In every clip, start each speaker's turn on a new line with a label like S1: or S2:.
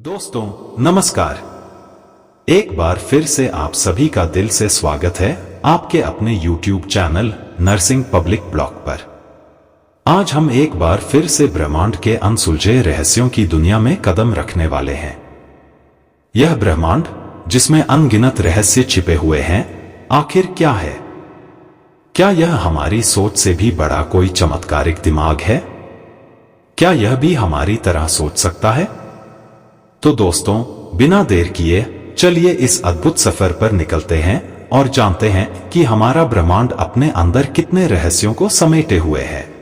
S1: दोस्तों नमस्कार। एक बार फिर से आप सभी का दिल से स्वागत है आपके अपने YouTube channel nursing public blog पर। आज हम एक बार फिर से ब्रह्मांड के अनसुलझे रहस्यों की दुनिया में कदम रखने वाले हैं। यह ब्रह्मांड जिसमें अनगिनत रहस्य छिपे हुए हैं, आखिर क्या है? क्या यह हमारी सोच से भी बड़ा कोई चमत्कारिक दिमाग है? क्या यह भी हमारी तरह सोच सकता है? तो दोस्तों बिना देर किए चलिए इस अद्भुत सफर पर निकलते हैं और जानते हैं कि हमारा ब्रह्मांड अपने अंदर कितने रहस्यों को समेटे हुए है।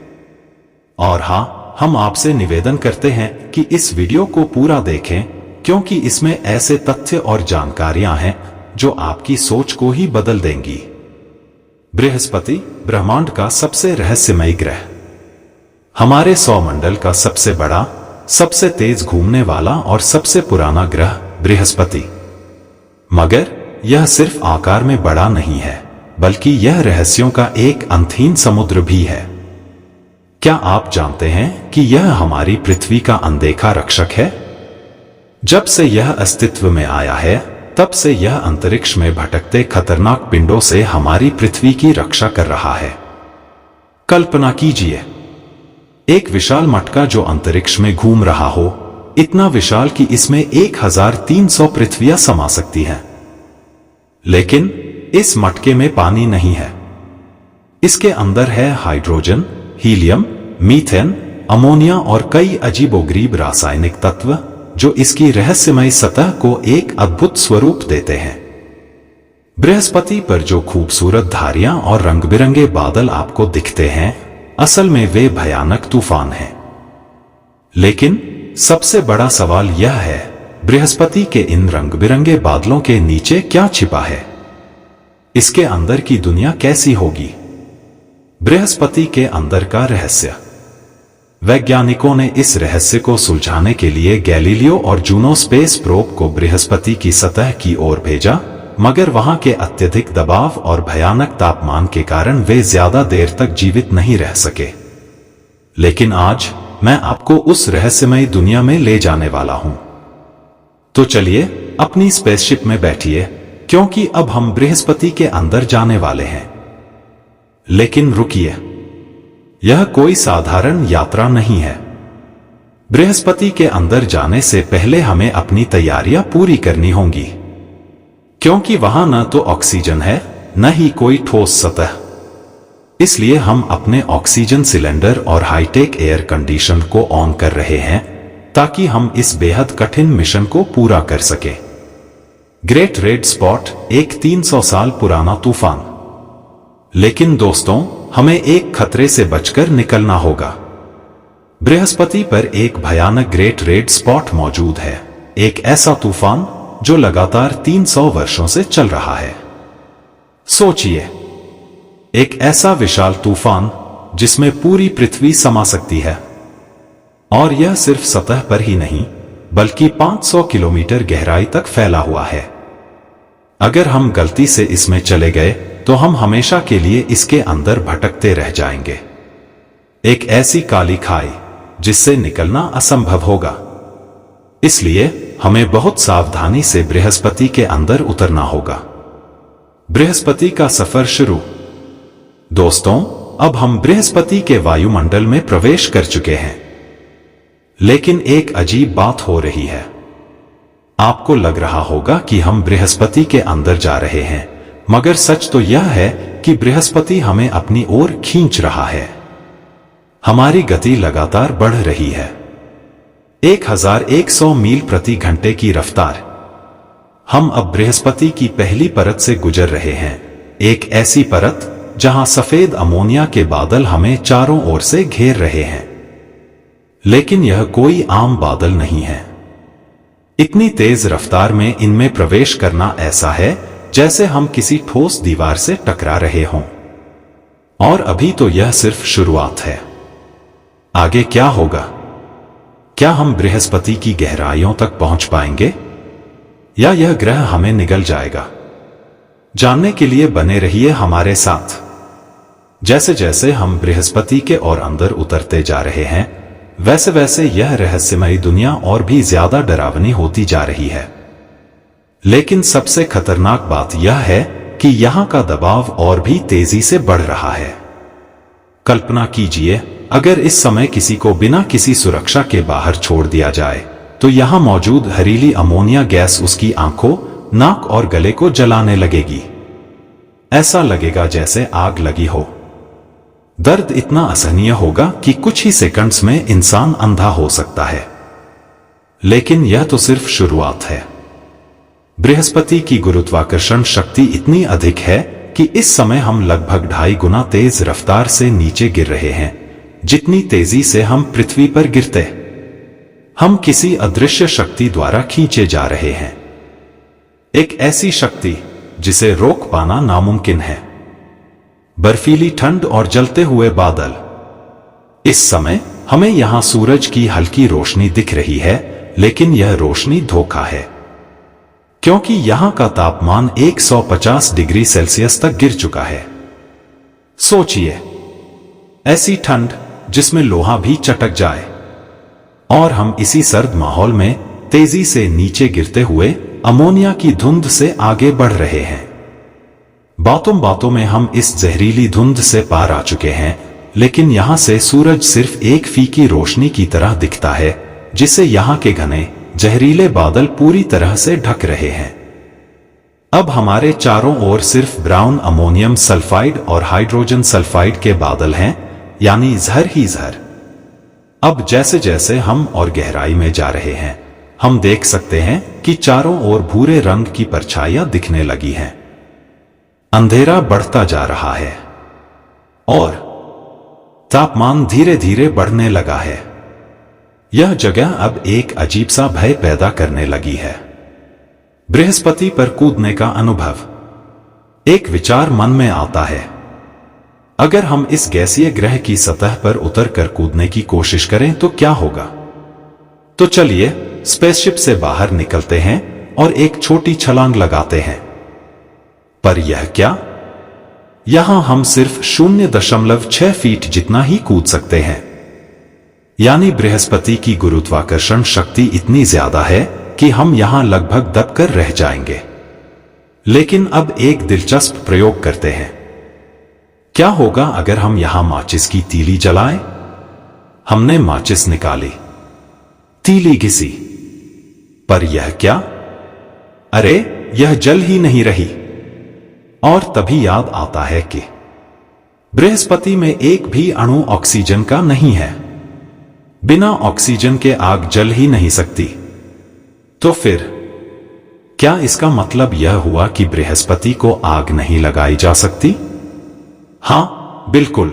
S1: और हाँ, हम आपसे निवेदन करते हैं कि इस वीडियो को पूरा देखें, क्योंकि इसमें ऐसे तथ्य और जानकारियां हैं जो आपकी सोच को ही बदल देंगी। बृहस्पति ब्रह्मांड का सबसे रहस्यमयी ग्रह, हमारे सौरमंडल का सबसे बड़ा, सबसे तेज घूमने वाला और सबसे पुराना ग्रह बृहस्पति। मगर यह सिर्फ आकार में बड़ा नहीं है, बल्कि यह रहस्यों का एक अंतहीन समुद्र भी है। क्या आप जानते हैं कि यह हमारी पृथ्वी का अनदेखा रक्षक है? जब से यह अस्तित्व में आया है, तब से यह अंतरिक्ष में भटकते खतरनाक पिंडों से हमारी पृथ्वी की रक्षा कर रहा है। कल्पना कीजिए, एक विशाल मटका जो अंतरिक्ष में घूम रहा हो, इतना विशाल कि इसमें 1300 पृथ्वियां समा सकती हैं। लेकिन इस मटके में पानी नहीं है। इसके अंदर है हाइड्रोजन, हीलियम, मीथेन, अमोनिया और कई अजीबोगरीब रासायनिक तत्व जो इसकी रहस्यमयी सतह को एक अद्भुत स्वरूप देते हैं। बृहस्पति पर जो खूबसूरत धारियां और रंग-बिरंगे बादल आपको दिखते हैं, असल में वे भयानक तूफान हैं। लेकिन सबसे बड़ा सवाल यह है, बृहस्पति के इन रंग-बिरंगे बादलों के नीचे क्या छिपा है? इसके अंदर की दुनिया कैसी होगी? बृहस्पति के अंदर का रहस्य। वैज्ञानिकों ने इस रहस्य को सुलझाने के लिए गैलीलियो और जूनो स्पेस प्रोब को बृहस्पति की सतह की ओर भेजा, मगर वहां के अत्यधिक दबाव और भयानक तापमान के कारण वे ज्यादा देर तक जीवित नहीं रह सके। लेकिन आज मैं आपको उस रहस्यमयी दुनिया में ले जाने वाला हूं। तो चलिए अपनी स्पेसशिप में बैठिए, क्योंकि अब हम बृहस्पति के अंदर जाने वाले हैं। लेकिन रुकिए, यह कोई साधारण यात्रा नहीं है। बृहस्पति के अंदर जाने से पहले हमें अपनी तैयारियां पूरी करनी होंगी, क्योंकि वहां न तो ऑक्सीजन है, न ही कोई ठोस सतह। इसलिए हम अपने ऑक्सीजन सिलेंडर और हाईटेक एयर कंडीशन को ऑन कर रहे हैं, ताकि हम इस बेहद कठिन मिशन को पूरा कर सकें। ग्रेट रेड स्पॉट एक 300 साल पुराना तूफान। लेकिन दोस्तों, हमें एक खतरे से बचकर निकलना होगा। बृहस्पति पर एक भयानक ग्रेट रेड स्पॉट मौजूद है, एक ऐसा तूफान जो लगातार 300 वर्षों से चल रहा है। सोचिए, एक ऐसा विशाल तूफान जिसमें पूरी पृथ्वी समा सकती है। और यह सिर्फ सतह पर ही नहीं, बल्कि 500 किलोमीटर गहराई तक फैला हुआ है। अगर हम गलती से इसमें चले गए तो हम हमेशा के लिए इसके अंदर भटकते रह जाएंगे। एक ऐसी काली खाई जिससे निकलना असंभव होगा। इसलिए हमें बहुत सावधानी से बृहस्पति के अंदर उतरना होगा। बृहस्पति का सफर शुरू। दोस्तों, अब हम बृहस्पति के वायुमंडल में प्रवेश कर चुके हैं। लेकिन एक अजीब बात हो रही है। आपको लग रहा होगा कि हम बृहस्पति के अंदर जा रहे हैं, मगर सच तो यह है कि बृहस्पति हमें अपनी ओर खींच रहा है। हमारी गति लगातार बढ़ रही है, 1100 मील प्रति घंटे की रफ्तार। हम अब बृहस्पति की पहली परत से गुजर रहे हैं, एक ऐसी परत जहां सफेद अमोनिया के बादल हमें चारों ओर से घेर रहे हैं। लेकिन यह कोई आम बादल नहीं है। इतनी तेज रफ्तार में इनमें प्रवेश करना ऐसा है जैसे हम किसी ठोस दीवार से टकरा रहे हों। और अभी तो यह सिर्फ शुरुआत है। आगे क्या होगा? क्या हम बृहस्पति की गहराइयों तक पहुंच पाएंगे, या यह ग्रह हमें निगल जाएगा? जानने के लिए बने रहिए हमारे साथ। जैसे जैसे हम बृहस्पति के और अंदर उतरते जा रहे हैं, वैसे वैसे यह रहस्यमयी दुनिया और भी ज्यादा डरावनी होती जा रही है। लेकिन सबसे खतरनाक बात यह है कि यहां का दबाव और भी तेजी से बढ़ रहा है। कल्पना कीजिए, अगर इस समय किसी को बिना किसी सुरक्षा के बाहर छोड़ दिया जाए तो यहां मौजूद हरीली अमोनिया गैस उसकी आंखों, नाक और गले को जलाने लगेगी। ऐसा लगेगा जैसे आग लगी हो। दर्द इतना असहनीय होगा कि कुछ ही सेकंड्स में इंसान अंधा हो सकता है। लेकिन यह तो सिर्फ शुरुआत है। बृहस्पति की गुरुत्वाकर्षण शक्ति इतनी अधिक है कि इस समय हम लगभग 2.5 गुना तेज रफ्तार से नीचे गिर रहे हैं, जितनी तेजी से हम पृथ्वी पर गिरते। हम किसी अदृश्य शक्ति द्वारा खींचे जा रहे हैं, एक ऐसी शक्ति जिसे रोक पाना नामुमकिन है। बर्फीली ठंड और जलते हुए बादल। इस समय हमें यहां सूरज की हल्की रोशनी दिख रही है, लेकिन यह रोशनी धोखा है, क्योंकि यहां का तापमान 150 डिग्री सेल्सियस तक गिर चुका है। सोचिए, ऐसी ठंड जिसमें लोहा भी चटक जाए, और हम इसी सर्द माहौल में तेजी से नीचे गिरते हुए अमोनिया की धुंध से आगे बढ़ रहे हैं। बातों बातों में हम इस जहरीली धुंध से पार आ चुके हैं, लेकिन यहां से सूरज सिर्फ एक फीकी रोशनी की तरह दिखता है, जिसे यहां के घने जहरीले बादल पूरी तरह से ढक रहे हैं। अब हमारे चारों ओर सिर्फ ब्राउन अमोनियम सल्फाइड और हाइड्रोजन सल्फाइड के बादल हैं, यानी ज़हर ही ज़हर। अब जैसे जैसे हम और गहराई में जा रहे हैं, हम देख सकते हैं कि चारों ओर भूरे रंग की परछाइयां दिखने लगी हैं। अंधेरा बढ़ता जा रहा है और तापमान धीरे धीरे बढ़ने लगा है। यह जगह अब एक अजीब सा भय पैदा करने लगी है। बृहस्पति पर कूदने का अनुभव। एक विचार मन में आता है, अगर हम इस गैसीय ग्रह की सतह पर उतरकर कूदने की कोशिश करें तो क्या होगा? तो चलिए स्पेसशिप से बाहर निकलते हैं और एक छोटी छलांग लगाते हैं। पर यह क्या? यहां हम सिर्फ 0.6 फीट जितना ही कूद सकते हैं। यानी बृहस्पति की गुरुत्वाकर्षण शक्ति इतनी ज्यादा है कि हम यहां लगभग दबकर रह जाएंगे। लेकिन अब एक दिलचस्प प्रयोग करते हैं। क्या होगा अगर हम यहां माचिस की तीली जलाएं? हमने माचिस निकाली, तीली घिसी, पर यह क्या? अरे, यह जल ही नहीं रही। और तभी याद आता है कि बृहस्पति में एक भी अणु ऑक्सीजन का नहीं है। बिना ऑक्सीजन के आग जल ही नहीं सकती। तो फिर क्या इसका मतलब यह हुआ कि बृहस्पति को आग नहीं लगाई जा सकती? हां, बिल्कुल।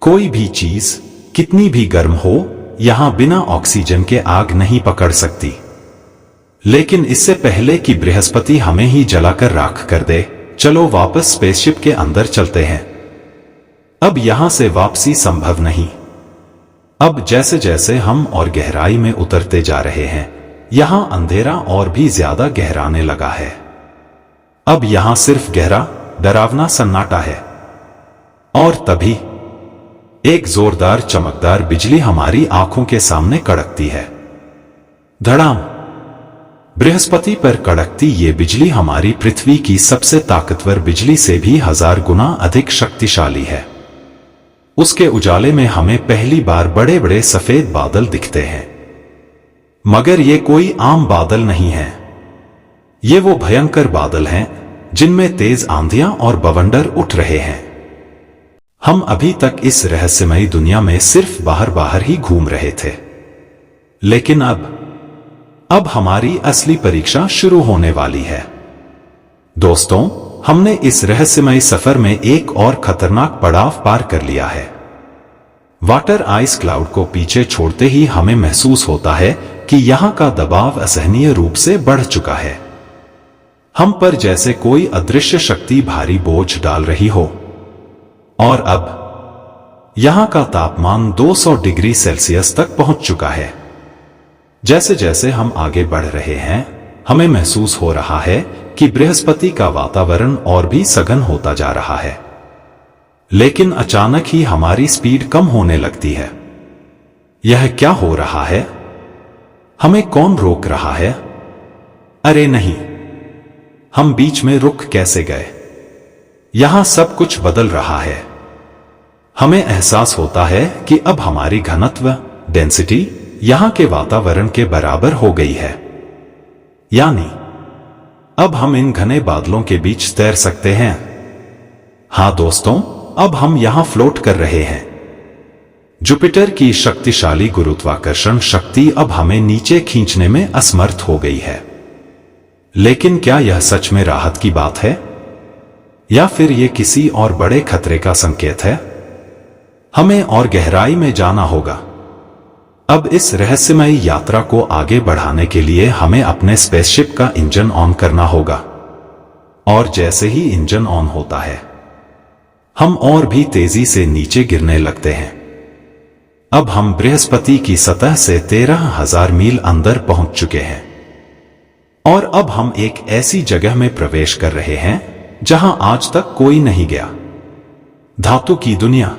S1: कोई भी चीज कितनी भी गर्म हो, यहां बिना ऑक्सीजन के आग नहीं पकड़ सकती। लेकिन इससे पहले कि बृहस्पति हमें ही जलाकर राख कर दे, चलो वापस स्पेसशिप के अंदर चलते हैं। अब यहां से वापसी संभव नहीं। अब जैसे जैसे हम और गहराई में उतरते जा रहे हैं, यहां अंधेरा और भी ज्यादा गहराने लगा है। अब यहां सिर्फ गहरा, डरावना सन्नाटा है। और तभी एक जोरदार चमकदार बिजली हमारी आंखों के सामने कड़कती है। धड़ाम। बृहस्पति पर कड़कती ये बिजली हमारी पृथ्वी की सबसे ताकतवर बिजली से भी 1000 गुना अधिक शक्तिशाली है। उसके उजाले में हमें पहली बार बड़े बड़े सफेद बादल दिखते हैं। मगर ये कोई आम बादल नहीं है। ये वो भयंकर बादल हैं जिनमें तेज आंधियां और बवंडर उठ रहे हैं। हम अभी तक इस रहस्यमयी दुनिया में सिर्फ बाहर बाहर ही घूम रहे थे, लेकिन अब हमारी असली परीक्षा शुरू होने वाली है। दोस्तों, हमने इस रहस्यमयी सफर में एक और खतरनाक पड़ाव पार कर लिया है। वाटर आइस क्लाउड को पीछे छोड़ते ही हमें महसूस होता है कि यहां का दबाव असहनीय रूप से बढ़ चुका है। हम पर जैसे कोई अदृश्य शक्ति भारी बोझ डाल रही हो। और अब यहां का तापमान 200 डिग्री सेल्सियस तक पहुंच चुका है। जैसे जैसे हम आगे बढ़ रहे हैं, हमें महसूस हो रहा है कि बृहस्पति का वातावरण और भी सघन होता जा रहा है। लेकिन अचानक ही हमारी स्पीड कम होने लगती है। यह क्या हो रहा है? हमें कौन रोक रहा है? अरे नहीं, हम बीच में रुक कैसे गए? यहां सब कुछ बदल रहा है। हमें एहसास होता है कि अब हमारी घनत्व डेंसिटी यहां के वातावरण के बराबर हो गई है। यानी अब हम इन घने बादलों के बीच तैर सकते हैं। हां दोस्तों, अब हम यहां फ्लोट कर रहे हैं। जुपिटर की शक्तिशाली गुरुत्वाकर्षण शक्ति अब हमें नीचे खींचने में असमर्थ हो गई है। लेकिन क्या यह सच में राहत की बात है, या फिर यह किसी और बड़े खतरे का संकेत है? हमें और गहराई में जाना होगा। अब इस रहस्यमयी यात्रा को आगे बढ़ाने के लिए हमें अपने स्पेसशिप का इंजन ऑन करना होगा। और जैसे ही इंजन ऑन होता है, हम और भी तेजी से नीचे गिरने लगते हैं। अब हम बृहस्पति की सतह से 13,000 मील अंदर पहुंच चुके हैं। और अब हम एक ऐसी जगह में प्रवेश कर रहे हैं जहां आज तक कोई नहीं गया। धातु की दुनिया।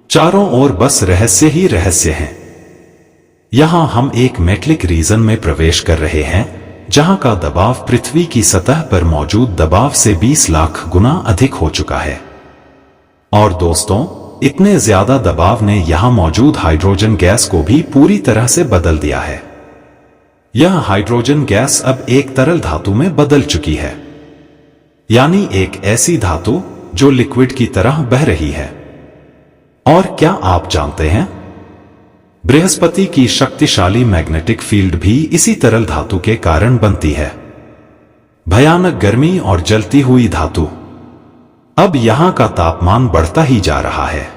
S1: चारों ओर बस रहस्य ही रहस्य हैं। यहां हम एक मेटलिक रीजन में प्रवेश कर रहे हैं जहां का दबाव पृथ्वी की सतह पर मौजूद दबाव से 20 लाख गुना अधिक हो चुका है। और दोस्तों, इतने ज्यादा दबाव ने यहां मौजूद हाइड्रोजन गैस को भी पूरी तरह से बदल दिया है। यह हाइड्रोजन गैस अब एक तरल धातु में बदल चुकी है, यानी एक ऐसी धातु जो लिक्विड की तरह बह रही है। और क्या आप जानते हैं, बृहस्पति की शक्तिशाली मैग्नेटिक फील्ड भी इसी तरल धातु के कारण बनती है। भयानक गर्मी और जलती हुई धातु। अब यहां का तापमान बढ़ता ही जा रहा है,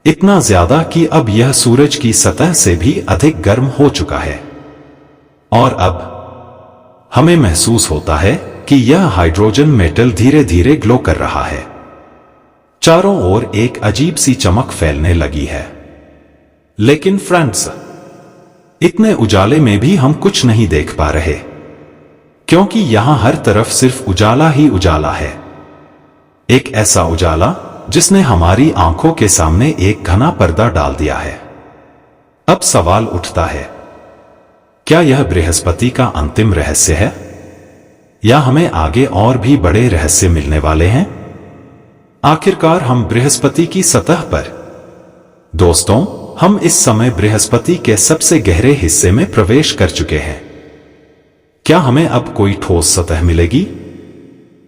S1: इतना ज्यादा कि अब यह सूरज की सतह से भी अधिक गर्म हो चुका है। और अब हमें महसूस होता है कि यह हाइड्रोजन मेटल धीरे धीरे ग्लो कर रहा है। चारों ओर एक अजीब सी चमक फैलने लगी है। लेकिन फ्रेंड्स, इतने उजाले में भी हम कुछ नहीं देख पा रहे, क्योंकि यहां हर तरफ सिर्फ उजाला ही उजाला है। एक ऐसा उजाला जिसने हमारी आंखों के सामने एक घना पर्दा डाल दिया है। अब सवाल उठता है, क्या यह बृहस्पति का अंतिम रहस्य है, या हमें आगे और भी बड़े रहस्य मिलने वाले हैं? आखिरकार हम बृहस्पति की सतह पर। दोस्तों, हम इस समय बृहस्पति के सबसे गहरे हिस्से में प्रवेश कर चुके हैं। क्या हमें अब कोई ठोस सतह मिलेगी?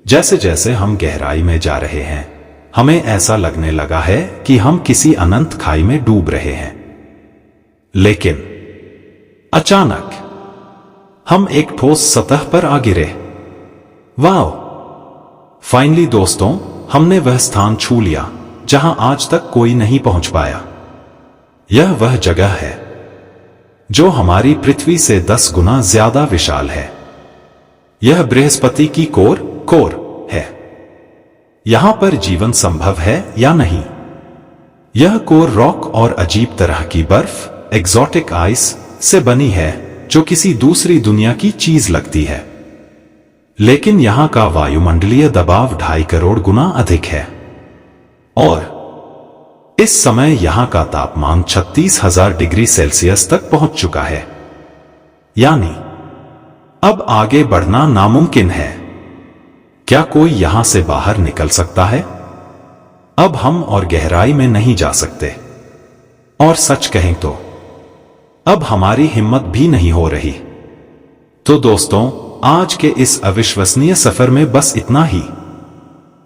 S1: जैसे जैसे हम गहराई में जा रहे हैं, हमें ऐसा लगने लगा है कि हम किसी अनंत खाई में डूब रहे हैं। लेकिन अचानक हम एक ठोस सतह पर आ गिरे। वाह! फाइनली दोस्तों, हमने वह स्थान छू लिया जहां आज तक कोई नहीं पहुंच पाया। यह वह जगह है जो हमारी पृथ्वी से 10 गुना ज्यादा विशाल है। यह बृहस्पति की कोर है। यहां पर जीवन संभव है या नहीं? यह कोर रॉक और अजीब तरह की बर्फ, एक्सोटिक आइस से बनी है जो किसी दूसरी दुनिया की चीज लगती है। लेकिन यहां का वायुमंडलीय दबाव 2.5 करोड़ गुना अधिक है। और इस समय यहां का तापमान 36,000 डिग्री सेल्सियस तक पहुंच चुका है। यानी अब आगे बढ़ना नामुमकिन है। क्या कोई यहां से बाहर निकल सकता है? अब हम और गहराई में नहीं जा सकते। और सच कहें तो अब हमारी हिम्मत भी नहीं हो रही। तो दोस्तों, आज के इस अविश्वसनीय सफर में बस इतना ही।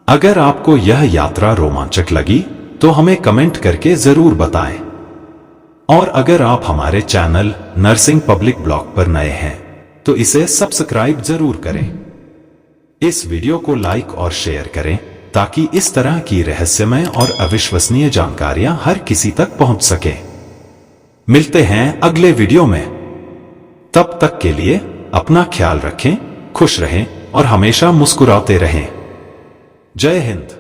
S1: अगर आपको यह यात्रा रोमांचक लगी तो हमें कमेंट करके जरूर बताएं। और अगर आप हमारे चैनल नर्सिंग पब्लिक ब्लॉग पर नए हैं तो इसे सब्सक्राइब जरूर करें। इस वीडियो को लाइक और शेयर करें ताकि इस तरह की रहस्यमय और अविश्वसनीय जानकारियां हर किसी तक पहुंच सके। मिलते हैं अगले वीडियो में। तब तक के लिए अपना ख्याल रखें, खुश रहें और हमेशा मुस्कुराते रहें। जय हिंद।